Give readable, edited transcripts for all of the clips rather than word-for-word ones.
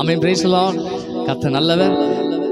Amen. Praise the Lord. கர்த்தர் நல்லவர்.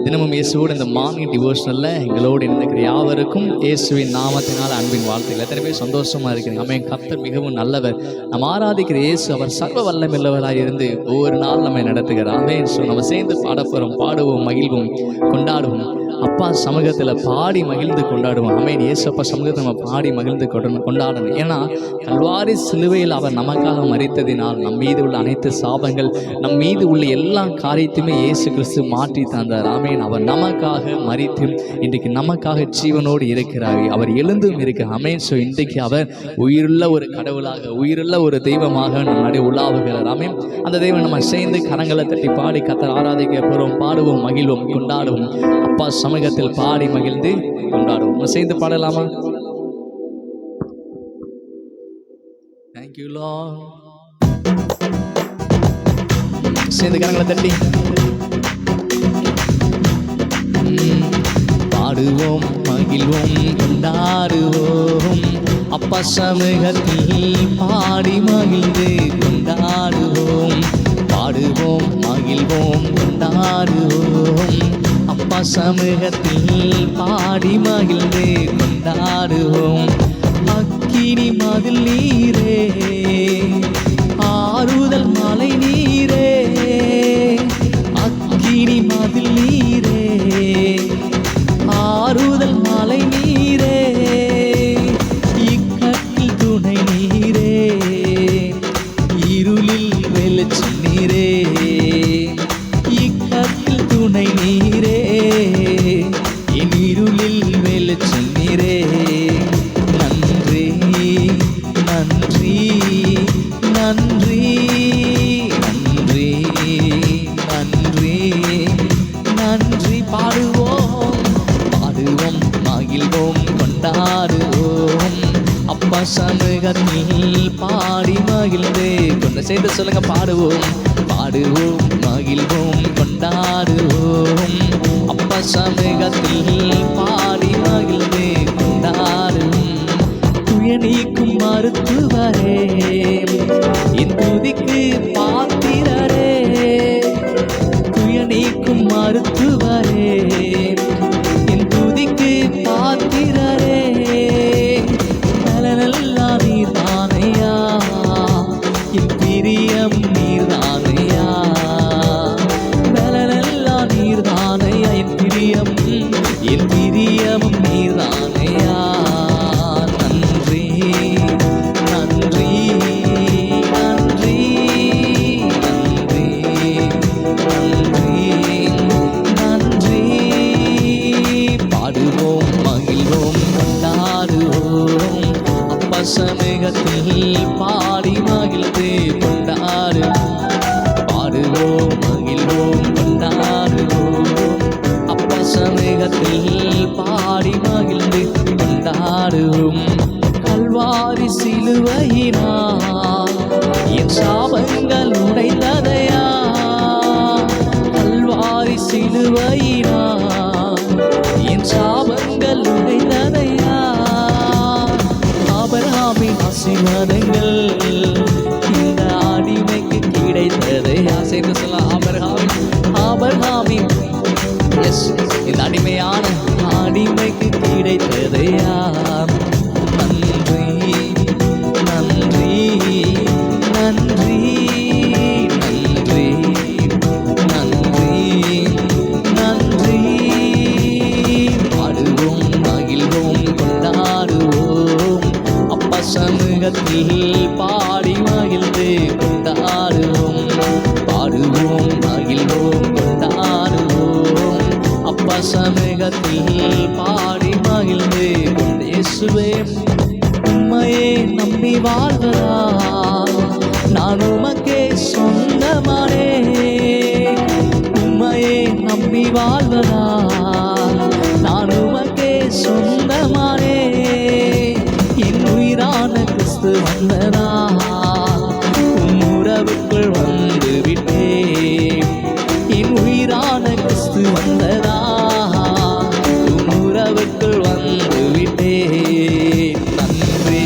தினமும் இயேசுவோடு இந்த மார்னிங் டிவோஷனல்ல எங்களோடு இணைந்திருக்கிற யாவருக்கும் இயேசுவின் நாமத்தினால் அன்பின் வாழ்த்துக்கள். எத்தனை பேர் சந்தோஷமா இருக்கிறீங்க? ஆமென். கர்த்தர் மிகவும் நல்லவர். நம்ம ஆராதிக்கிற இயேசு அவர் சர்வ வல்லமையுள்ளவராய் இருந்து ஒவ்வொரு நாள் நம்மை நடத்துகிறார். ஆமென். நம்ம சேர்ந்து பாடப்போறோம், பாடுவோம், மகிழ்வோம், கொண்டாடுவோம். அப்பா சமூகத்தில் பாடி மகிழ்ந்து கொண்டாடுவோம். ஆமென். இயேசு அப்பா சமூகத்தை நம்ம பாடி மகிழ்ந்து கொண்டாடணும். ஏன்னா கல்வாரி சிலுவையில் அவர் நமக்காக மரித்ததினால் நம் மீது உள்ள அனைத்து சாபங்கள், நம் மீது உள்ள எல்லா காரியத்தையுமே இயேசு கிறிஸ்து மாற்றி தந்தார். ஆமென். அவர் நமக்காக மரித்து இன்றைக்கு நமக்காக ஜீவனோடு இருக்கிறார். அவர் எழுந்தும் இருக்கிறார். ஆமென். ஸோ இன்றைக்கு அவர் உயிருள்ள ஒரு கடவுளாக, உயிருள்ள ஒரு தெய்வமாக நம் நடு உலாவுகிறார். ஆமென். அந்த தெய்வம் நம்ம சேர்ந்து கரங்களை தட்டி பாடி கர்த்தர் ஆராதிக்க போகிறோம். பாடுவோம், மகிழ்வோம், கொண்டாடுவோம். அப்பா சமூகத்தில் பாடி மகிழ்ந்து கொண்டாடுவோம். சேர்ந்து பாடலாமா? Thank you Lord. சேர்ந்து கரங்களை தட்டி பாடுவோம், மகிழ்வோம், கொண்டாடுவோம். அப்பா சமூகத்தில் பாடி மகிழ்ந்து கொண்டாடுவோம். பாடுவோம், மகிழ்வோம், கொண்டாடுவோம். அப்பா சமூகத்தில் பாடி மகிழ்ந்து கொண்டாடுவோம். அக்கினி மதில் நீரே, ஆறுதல் மலை நீரே. அக்கினி மதில் நீரே, ஆறுதல் மலை நீரே. இக்கட்டில் துணை நீரே, இருளில் வெளிச்சம் நீரே. இக்கட்டில் துணை நீரே, என் இருளில் வெளிச்சம் நீரே. நன்றி நன்றி நன்றி நன்றி நன்றி நன்றி. பாடுவோம், பாடுவோம், மகிழ்வோம், கொண்டாடுவோம். அப்பா சமூகத்தில் பாடி மகிழ்ந்து கொண்டு சேர்ந்து சொல்லுங்க. பாடுவோம், பாடுவோம், மகிழ்வோம், கொண்டாடுவோம். அப்பா சமூகத்தில் பாடி மகிழ்ந்து கொண்டாடுவோம். துய நீக்கும் மருத்துவரே, என் துதிக்கு பாத்திரரே. துய நீக்கும் மருத்துவரே, என் துதிக்கு பாத்திரரே. நலனல்லா நீர்தானையா, என் பிரியம் நீர்தானையா. நலனல்லா நீர்தானையா, என் பிரியம், என் பிரியமும் நீர்தானையா. நன்றி நன்றி நன்றி நன்றி நன்றி நன்றி. பாடுவோம், மகிழ்வோம், கொண்டாடுவோம். அப்பா சமூகத்தில் பாடி மகிழ்ந்து கொண்டாடுவோம். பாடுவோம், மகிழ்வோம், கொண்டாடுவோம். அப்பா சமூகத்தில் பாடி மகிழ்ந்து கொண்டாடுவோம். கல்வாரி சிலுவையினால் என் சாபங்கள் உடைந்ததையா. கல்வாரி சிலுவையினால் என் சாபங்கள் உடைந்ததையா. ஆபிரகாமின் ஆசீர்வாதங்கள் இந்த அடிமைக்கு கிடைத்ததையா. சேர்ந்து சொல்ல. ஆபிரகாமின் எஸ், இந்த அடிமையான அடிமைக்கு கிடைத்ததையா. நன்றி நன்றி நன்றி நன்றி நன்றி நன்றி. பாடுவோம், மகிழ்வோம், கொண்டாடுவோம். அப்பா சமூகத்தில் பாடி மகிழ்ந்து கொண்டாடுவோம். பாடுவோம், மகிழ்வோம், கொண்டாடுவோம். அப்பா சமூகத்தில் பாடி மகிழ்ந்து கொண்டு. இயேசுவே உம்மையே நம்பி வாழ்வதா, நான் உமக்கே சொந்தமானே. உம்மையே நம்பி வாழ்வதா, நான் உமக்கே சொந்தமானே. என் உயிரான கிறிஸ்து வந்ததா, உம் உறவுக்குள் வந்து விட்டேன். என் உயிரான கிறிஸ்து வந்ததா, உம் உறவுக்குள் வந்து விட்டேன். நன்றி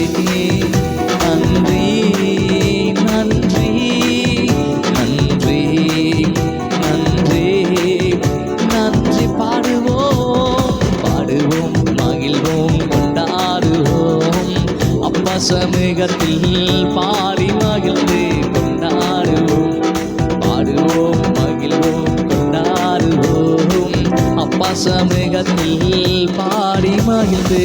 நன்றி நன்றி நன்றி பாடுவோம் மகிழ்வோம் கொண்டாடுவோம். அப்பா சமூகத்தில் பாடி மகிழ்ந்து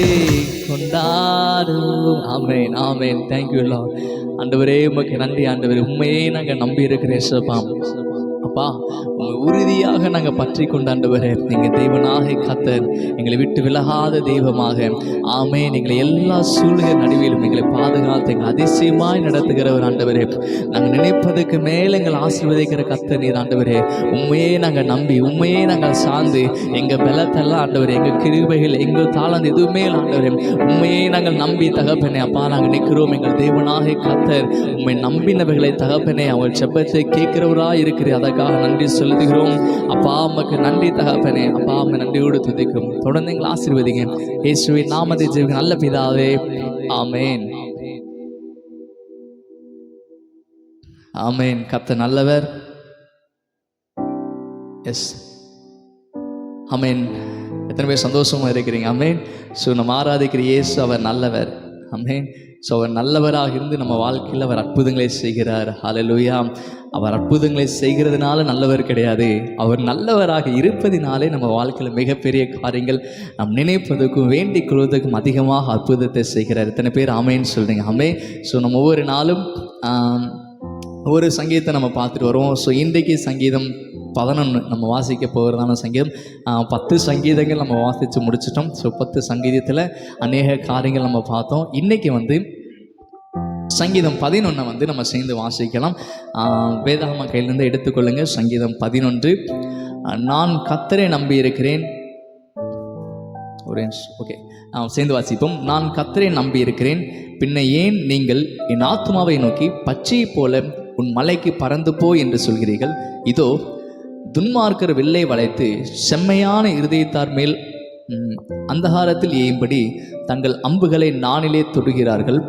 கொண்டாடுவோம். Amen amen. Thank you lord. ஆண்டவரே உமக்கு நன்றி ஆண்டவரே. உண்மையே நாங்கள் நம்பி இருக்கிற இயேசுப்பா. அப்பா உங்களை உறுதியாக நாங்கள் பற்றி கொண்டாண்டவரே. நீங்கள் தெய்வனாக கர்த்தர், எங்களை விட்டு விலகாத தெய்வமாக. ஆமென். எங்களை எல்லா சூழ்நிலை நடுவிலும் எங்களை பாதுகாத்து எங்கள் அதிசயமாய் நடத்துகிறவர் ஆண்டவரே. நாங்கள் நினைப்பதற்கு மேலே எங்கள் ஆசீர்வதிக்கிற கர்த்தர் நீர் ஆண்டவரே. உண்மையே நாங்கள் நம்பி உண்மையே நாங்கள் சார்ந்து எங்கள் பலத்தெல்லாம் ஆண்டவரே, எங்கள் கிருபைகள் எங்கள் தாளந்து எதுவுமே ஆண்டவரே, உண்மையே நாங்கள் நம்பி தகப்பனே அப்பா நாங்கள் நிற்கிறோம். எங்கள் தெய்வனாக கர்த்தர் உண்மை நம்பினவர்களை தகப்பனே அவள் செப்பத்தை கேட்கிறவராக இருக்கிறேன். அதற்காக நன்றி சொல்லுகிறோம் அப்பா. உமக்கு நன்றி தகப்பனே அப்பா. உம்மை நன்றியோடு துதிக்கிறோம். தொடர்ந்து எங்களை ஆசீர்வதிங்க இயேசுவின் நாமத்தை ஜெபிக்கிறோம் நல்ல பிதாவே. ஆமென் ஆமென். கர்த்தர் நல்லவர். எஸ் ஆமென். எத்தனை பேர் சந்தோஷமா இருக்கிறீங்க? ஆமென். ஸோ நம்ம ஆராதிக்கிற இயேசு அவர் நல்லவர். ஆமென். ஸோ அவர் நல்லவராக இருந்து நம்ம வாழ்க்கையில் அவர் அற்புதங்களை செய்கிறார். ஹல்லேலூயா. அவர் அற்புதங்களை செய்கிறதுனால நல்லவர் கிடையாது, அவர் நல்லவராக இருப்பதினாலே நம்ம வாழ்க்கையில் மிகப்பெரிய காரியங்கள் நாம் நினைப்பதற்கும் வேண்டிக் கொள்வதற்கும் அதிகமாக அற்புதத்தை செய்கிறார். எத்தனை பேர் ஆமேன்னு சொல்கிறீங்க? ஆமென். ஸோ நம்ம ஒவ்வொரு நாளும் ஒவ்வொரு சங்கீதத்தை நம்ம பார்த்துட்டு வரோம். ஸோ இன்றைக்கு சங்கீதம் 11 நம்ம வாசிக்க போகிறதான சங்கீதம். 10 சங்கீதங்கள் நம்ம வாசித்து முடிச்சிட்டோம். ஸோ 10 சங்கீதத்தில் அநேக காரியங்கள் நம்ம பார்த்தோம். இன்றைக்கி சங்கீதம் 11 நம்ம சேர்ந்து வாசிக்கலாம். வேதாகம கையிலேருந்து எடுத்துக்கொள்ளுங்க. சங்கீதம் 11. நான் கர்த்தரை நம்பி இருக்கிறேன். ஓகே, சேர்ந்து வாசிப்போம். நான் கர்த்தரை நம்பி இருக்கிறேன், பின்ன ஏன் நீங்கள் என் ஆத்மாவை நோக்கி பச்சையை போல உன் மலைக்கு பறந்து போ என்று சொல்கிறீர்கள்? இதோ துன்மார்க்கர் வில்லை வளைத்து செம்மையான இருதயத்தார் மேல் அந்தகாரத்தில் ஏயும்படி தங்கள் அம்புகளை நானிலே தொடுகிறார்கள்.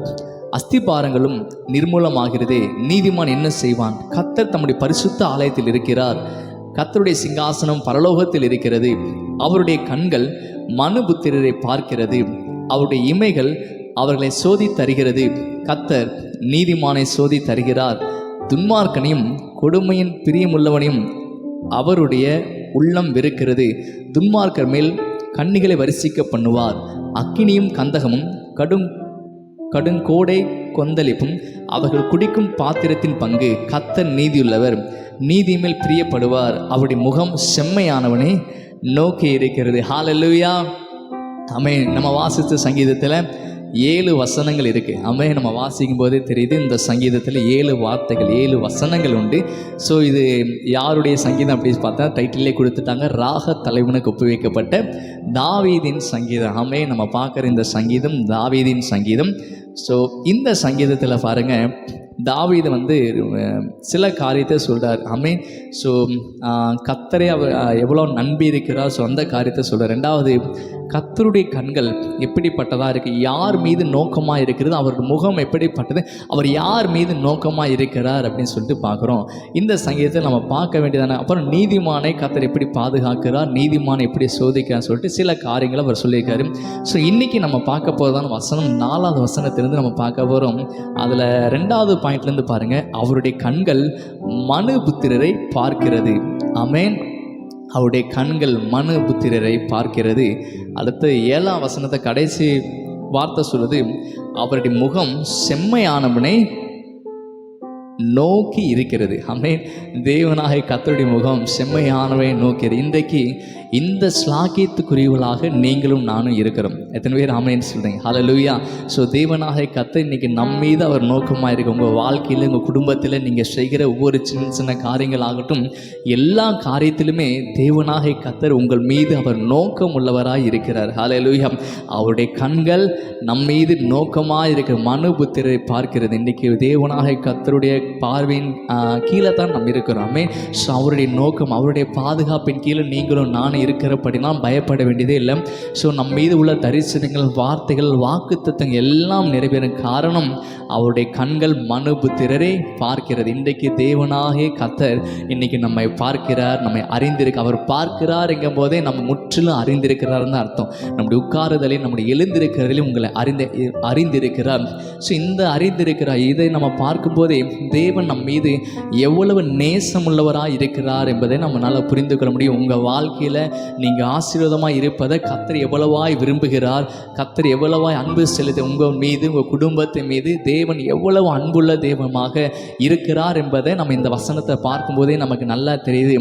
அஸ்திபாரங்களும் நிர்மூலமாகிறதே, நீதிமான் என்ன செய்வான்? கர்த்தர் தம்முடைய பரிசுத்த ஆலயத்தில் இருக்கிறார். கர்த்தருடைய சிங்காசனம் பரலோகத்தில் இருக்கிறது. அவருடைய கண்கள் மனுபுத்திரரை பார்க்கிறது. அவருடைய இமைகள் அவர்களை சோதி தருகிறது. கர்த்தர் நீதிமானை சோதி தருகிறார். துன்மார்க்கனையும் கொடுமையின் பிரியமுள்ளவனையும் அவருடைய உள்ளம் வெறுக்கிறது. துன்மார்க்கர் மேல் கண்ணிகளை வரிசிக்க பண்ணுவார். அக்கினியும் கந்தகமும் கடுங்கோடை கொந்தளிப்பும் அவர்கள் குடிக்கும் பாத்திரத்தின் பங்கு. கர்த்தர் நீதியுள்ளவர், நீதி மேல் பிரியப்படுவார். அவருடைய முகம் செம்மையானவனை நோக்கி இருக்கிறது. ஹல்லேலூயா. ஆமென். நம்ம வாசித்த சங்கீதத்தில் 7 வசனங்கள் இருக்குது. ஆமென். நம்ம வாசிக்கும் போதே தெரியுது இந்த சங்கீதத்தில் 7 வார்த்தைகள் 7 வசனங்கள் உண்டு. ஸோ இது யாருடைய சங்கீதம் அப்படின்னு பார்த்தா டைட்டிலே கொடுத்துட்டாங்க, ராக தலைவனுக்கு ஒப்புவிக்கப்பட்ட தாவீதின் சங்கீதம். ஆமென். நம்ம பார்க்குற இந்த சங்கீதம் தாவீதின் சங்கீதம். ஸோ இந்த சங்கீதத்தில் பாருங்கள், தாவீது சில காரியத்தை சொல்கிறார். ஆமென். ஸோ கர்த்தரை அவர் எவ்வளோ நம்பி இருக்கிறார். ஸோ அந்த காரியத்தை சொல்கிறார். ரெண்டாவது, கர்த்தருடைய கண்கள் எப்படிப்பட்டதாக இருக்குது, யார் மீது நோக்கமாக இருக்கிறது, அவருடைய முகம் எப்படிப்பட்டது, அவர் யார் மீது நோக்கமாக இருக்கிறார் அப்படின்னு சொல்லிட்டு பார்க்குறோம். இந்த சங்கீதத்தை நம்ம பார்க்க வேண்டியதானே. அப்புறம் நீதிமானை கர்த்தர் எப்படி பாதுகாக்கிறார், நீதிமானை எப்படி சோதிக்கிறான்னு சொல்லிட்டு சில காரியங்களை அவர் சொல்லியிருக்காரு. ஸோ இன்றைக்கி நம்ம பார்க்க போகிறதான வசனம் 4வது வசனத்திலிருந்து நம்ம பார்க்க போகிறோம். அதில் 2வது பாயிண்ட்லேருந்து பாருங்கள், அவருடைய கண்கள் மனுபுத்திரரை பார்க்கிறது. ஆமென். அவருடைய கண்கள் மனுபுத்திரரை பார்க்கிறது. அடுத்து 7ஆம் வசனத்தை கடைசி வார்த்தை சொல்லுது, அவருடைய முகம் செம்மையானவனை நோக்கி இருக்கிறது. ஆமென். தேவனாக கர்த்தருடைய முகம் செம்மையானவை நோக்கிறது. இன்றைக்கு இந்த ஸ்லாக்கியத்துக்குரியவர்களாக நீங்களும் நானும் இருக்கிறோம். எத்தனை பேர் ஆமென்னு சொல்கிறீங்க? ஹல்லேலூயா. ஸோ தேவனாக கர்த்தர் இன்றைக்கி நம்மீது அவர் நோக்கமாக இருக்கு. உங்கள் வாழ்க்கையில், உங்கள் குடும்பத்தில் நீங்கள் செய்கிற ஒவ்வொரு சின்ன சின்ன காரியங்கள் ஆகட்டும், எல்லா காரியத்திலுமே தேவனாக கர்த்தர் உங்கள் மீது அவர் நோக்கம் உள்ளவராக இருக்கிறார். ஹல்லேலூயா. அவருடைய கண்கள் நம் மீது நோக்கமாக இருக்கிற மனுபுத்திரரை பார்க்கிறது. இன்றைக்கி தேவனாக கர்த்தருடைய பார்வையின் கீழே தான் நம்ம இருக்கிறோமே. ஸோ அவருடைய நோக்கம், அவருடைய பாதுகாப்பின் கீழே நீங்களும் நானும் இருக்கிறபடினால் பயப்பட வேண்டியதே இல்லை. ஸோ நம்ம மீது உள்ள தரிசனங்கள், வார்த்தைகள், வாக்குத்தத்தங்கள் எல்லாம் நிறைவேறும் காரணம் அவருடைய கண்கள் மனுபுத்திரரை பார்க்கிறது. இன்றைக்கு தேவனாகிய கர்த்தர் இன்னைக்கு நம்மை பார்க்கிறார், நம்மை அறிந்திருக்க. அவர் பார்க்கிறார் என்கும் போதே நம்ம முற்றிலும் அறிந்திருக்கிறார்னு அர்த்தம். நம்முடைய உட்காருதலையும் நம்முடைய எழுந்திருக்கிறதிலையும் உங்களை அறிந்திருக்கிறார். ஸோ இந்த அறிந்திருக்கிறார் இதை நம்ம பார்க்கும்போதே தேவன் நம் மீது எவ்வளவு நேசமுள்ளவராக இருக்கிறார் என்பதை நம்மளால் புரிந்து கொள்ள முடியும். உங்கள் வாழ்க்கையில் நீங்கள் ஆசீர்வாதமாக இருப்பதை கர்த்தர் எவ்வளவாய் விரும்புகிறார், கர்த்தர் எவ்வளவாய் அன்பு செலுத்த உங்கள் மீது, உங்கள் குடும்பத்தின் மீது தேவன் எவ்வளவு அன்புள்ள தெய்வமாக இருக்கிறார் என்பதை நம்ம இந்த வசனத்தை பார்க்கும்போதே நமக்கு நல்லா தெரியுது.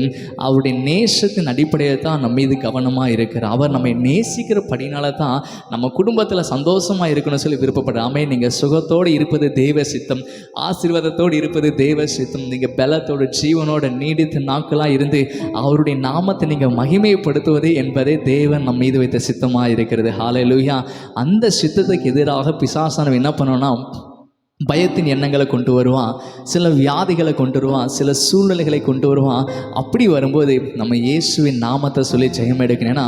அவருடைய நேசத்தின் அடிப்படையில் தான் நம்ம மீது கவனமாக இருக்கிறார். அவர் நம்மை நேசிக்கிற படினால தான் நம்ம குடும்பத்தில் சந்தோஷமாக இருக்கணும்னு சொல்லி விருப்பப்படுறாமே. நீங்கள் சுகத்தோடு இருப்பது தெய்வ சித்தம், ஆசீர்வாதத்தோடு இருப்பது தெய்வ சித்தம். நீங்கள் பலத்தோடு ஜீவனோட நீடித்த நாட்களாக இருந்து அவருடைய நாமத்தை நீங்கள் மகிமைப்படுத்துவது என்பதே தேவன் நம் மீது வைத்த சித்தமாக இருக்கிறது. ஹல்லேலூயா. அந்த சித்தத்துக்கு எதிராக பிசாசானவன் என்ன பண்ணோன்னா பயத்தின் எண்ணங்களை கொண்டு வருவான், சில வியாதிகளை கொண்டு வருவான், சில சூழ்நிலைகளை கொண்டு வருவான். அப்படி வரும்போது நம்ம இயேசுவின் நாமத்தை சொல்லி ஜெயம் எடுக்கணும்னா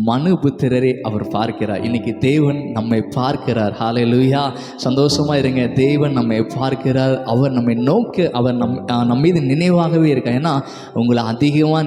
மனுபுத்திரரை அவர் பார்க்கிறார். இன்னைக்கு தேவன் நம்மை பார்க்கிறார். ஹல்லேலூயா. சந்தோஷமாக இருங்க. தேவன் நம்மை பார்க்கிறார். அவர் நம்மை நோக்க, அவர் நம்ம மீது நினைவாகவே இருக்கார். ஏன்னா உங்களை அதிகமாக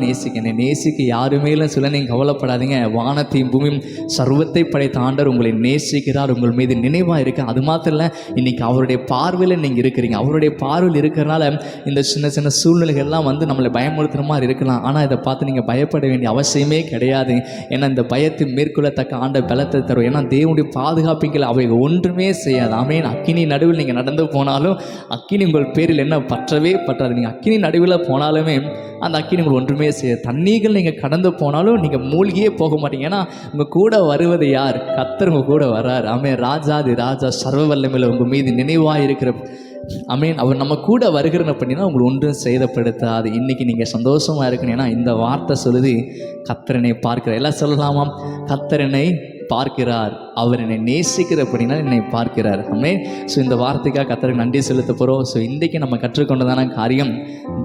நேசிக்க யாருமே இல்லை சொல்ல நீங்கள் கவலைப்படாதீங்க. வானத்தையும் பூமியும் சர்வத்தை படைத்த ஆண்டவர் உங்களை நேசிக்கிறார், உங்கள் மீது நினைவாக இருக்க. அது மாத்திரம் இல்லை, இன்னைக்கு அவருடைய பார்வையில் நீங்கள் இருக்கிறீங்க. அவருடைய பார்வையில் இருக்கிறனால இந்த சின்ன சின்ன சூழ்நிலைகள்லாம் நம்மளை பயமுறுத்துகிற மாதிரி இருக்கலாம். ஆனால் இதை பார்த்து நீங்கள் பயப்பட வேண்டிய அவசியமே கிடையாது. ஏன்னா இந்த பயத்தை மேற்கொள்ளத்தக்க ஆண்ட பலத்தை தரும். ஏன்னா தேவனுடைய பாதுகாப்புகள் அவை ஒன்றுமே செய்யாது. ஆமென். அக்கினி நடுவில் நீங்கள் நடந்து போனாலும் அக்கினி உங்கள் பேரில் என்ன பற்றவே பற்றாது. நீங்கள் அக்கினி நடுவில் போனாலுமே அந்த அக்கினி உங்கள் ஒன்றுமே செய்யாது. தண்ணீர்கள் நீங்கள் கடந்து போனாலும் நீங்கள் மூழ்கியே போக மாட்டீங்க. ஏன்னா உங்கள் கூட வருவது யார்? கர்த்தர் உங்கள் கூட வர்றார். ஆமென். ராஜாதி ராஜா சர்வ வல்லமையில் உங்கள் மீது நினைவாக இருக்கிற ஆமென். அவர் நம்ம கூட வருகிறன பண்ணினா உங்களுக்கு ஒன்றும் சேதப்படுத்தாது. இன்றைக்கி நீங்கள் சந்தோஷமாக இருக்கணும். ஏன்னா இந்த வார்த்தை சொல்லுது, கர்த்தரனை பார்க்கிறார். எல்லாம் சொல்லலாமா? கர்த்தரனை பார்க்கிறார், அவர் என்னை நேசிக்கிறபடினா என்னை பார்க்கிறார். ஆமென். ஸோ இந்த வார்த்தைக்காக கர்த்தருக்கு நன்றி செலுத்த போகிறோம். ஸோ இன்றைக்கி நம்ம கற்றுக்கொண்டதான காரியம்,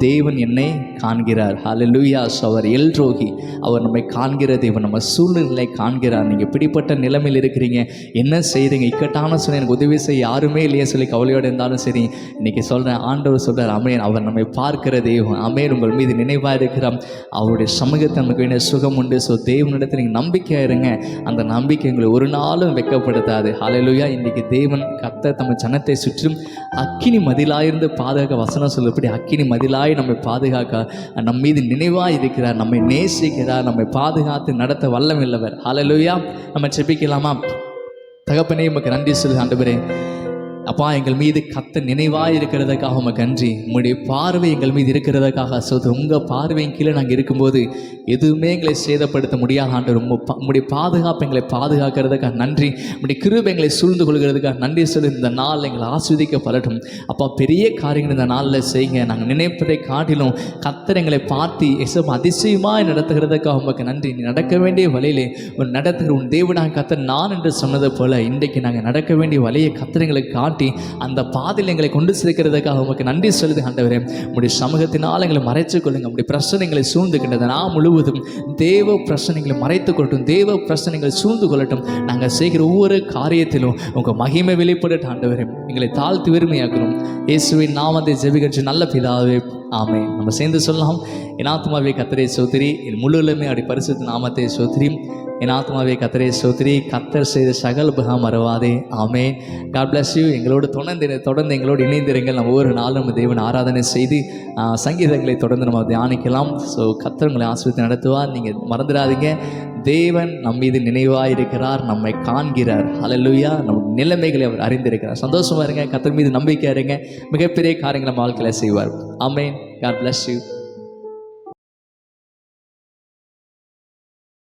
தேவன் என்னை காண்கிறார். ஹல்லேலூயா. ஸோ அவர் எல்ரோகி, அவர் நம்மை காண்கிற தேவன், நம்ம சூழ்நிலை காண்கிறார். நீங்கள் இப்படிப்பட்ட நிலைமையில் இருக்கிறீங்க, என்ன செய்கிறீங்க, இக்கட்டான சொல்லி எனக்கு உதவி செய்ய யாருமே இல்லையே சொல்லி கவலையோடு இருந்தாலும் சரி, இன்றைக்கி சொல்கிறேன், ஆண்டவர் சொல்கிறார், ஆமென், அவர் நம்மை பார்க்கிற தேவன். ஆமென். உங்கள் மீது நினைவாக இருக்கிறார். அவருடைய சமூகத்தை நமக்கு வேண்டிய சுகம் உண்டு. ஸோ தேவனிடத்தில் நீங்கள் நம்பிக்கையாக இருங்க. அந்த நம்பிக்கை எங்களை ஒரு நாளும் வெட்கப்படுத்தாது. ஹல்லேலூயா. இன்றைக்கி தேவன் கர்த்தர் தம் ஜனத்தை சுற்றும் அக்கினி மதிலாயிருந்து பாதுகாக்க வசனம் சொல்லப்படி அக்கினி மதிலாய் நம்மை பாதுகாக்க நம் மீது நினைவாக இருக்கிறார், நம்மை நேசிக்கிறார், நம்மை பாதுகாத்து நடத்த வல்லமில்லவர். ஹல்லேலூயா. நம்ம ஜெபிக்கலாமா? தகப்பனே, உமக்கு நன்றி சொல்லு ஆண்டவரே. அப்பா, எங்கள் மீது கர்த்தர் நினைவாக இருக்கிறதுக்காக உமக்கு நன்றி. உங்களுடைய பார்வை எங்கள் மீது இருக்கிறதுக்காக உங்கள் பார்வையின் கீழே நாங்கள் இருக்கும்போது எதுவுமே எங்களை சேதப்படுத்த முடியாத ஆண்டவர். உங்களுடைய பாதுகாப்பு எங்களை பாதுகாக்கிறதுக்காக நன்றி. உங்களுடைய கிருபை எங்களை சூழ்ந்து கொள்கிறதுக்காக நன்றி சொல்லி இந்த நாள் எங்களை ஆஸ்வதிக்கப்படட்டும். அப்பா, பெரிய காரியங்கள் இந்த நாளில் செய்யுங்க. நாங்கள் நினைப்பதை காட்டிலும் கர்த்தர் எங்களை பார்த்து அதிசயமாக நடத்துகிறதுக்காக உமக்கு நன்றி. நீ நடக்க வேண்டிய வழியிலே உன் நடத்துகிற உன் தேவனாக கர்த்தர் நான் என்று சொன்னது போல இன்றைக்கு நாங்கள் நடக்க வேண்டிய வழியை கர்த்தர் எங்களுக்கு காட்டி அந்த பாதையில் எங்களை கொண்டு சேர்க்கிறதுக்காக உமக்கு நன்றி சொல்லுது ஆண்டவரே. உங்களுடைய சமூகத்தினால் எங்களை மறைத்துக் கொள்ளுங்க. உங்களுடைய பிரச்சனைகளை சூழ்ந்துகின்றது நான் முழுவதும் தேவ பிரச்சனைகளை மறைத்துக் கொள்ளட்டும், தேவ பிரச்சனைகளை சூழ்ந்து கொள்ளட்டும். நாங்கள் செய்கிற ஒவ்வொரு காரியத்திலும் உங்கள் மகிமை வெளிப்படட்டும் ஆண்டவரே. எங்களை தாழ்த்தி வெறுமையாக்கணும். இயேசுவின் நாமத்தை ஜெபிக்கிற நல்ல பிதாவே, ஆமென். நம்ம சேர்ந்து சொல்லலாம், என் ஆத்துமாவே கர்த்தரை ஸ்தோத்திரி, என் முழுவதுமே அப்படி பரிசுத்த நாமத்தை ஸ்தோத்திரி. என் ஆத்மாவே கர்த்தரை ஸ்தோத்திரி, கர்த்தர் செய்த சகல உபகாரம் மறவாதே. ஆமென். God bless you. எங்களோடு தொடர்ந்து எங்களோடு இணைந்திருங்கள். நம்ம ஒவ்வொரு நாளும் நம்ம தேவன் ஆராதனை செய்து சங்கீதங்களை தொடர்ந்து நம்ம தியானிக்கலாம். ஸோ கர்த்தர் உங்களை ஆசீர்வதித்து நடத்துவார். நீங்கள் மறந்துடாதீங்க, தேவன் நம் மீது நினைவாக இருக்கிறார், நம்மை காண்கிறார். ஹல்லேலூயா. நம்ம நிலைமைகளை அவர் அறிந்திருக்கிறார். சந்தோஷமாக இருங்க, கர்த்தர் மீது நம்பிக்கை இருங்க, மிகப்பெரிய காரியங்களை நம்ம வாழ்க்கையில் செய்வார். ஆமென். God bless you.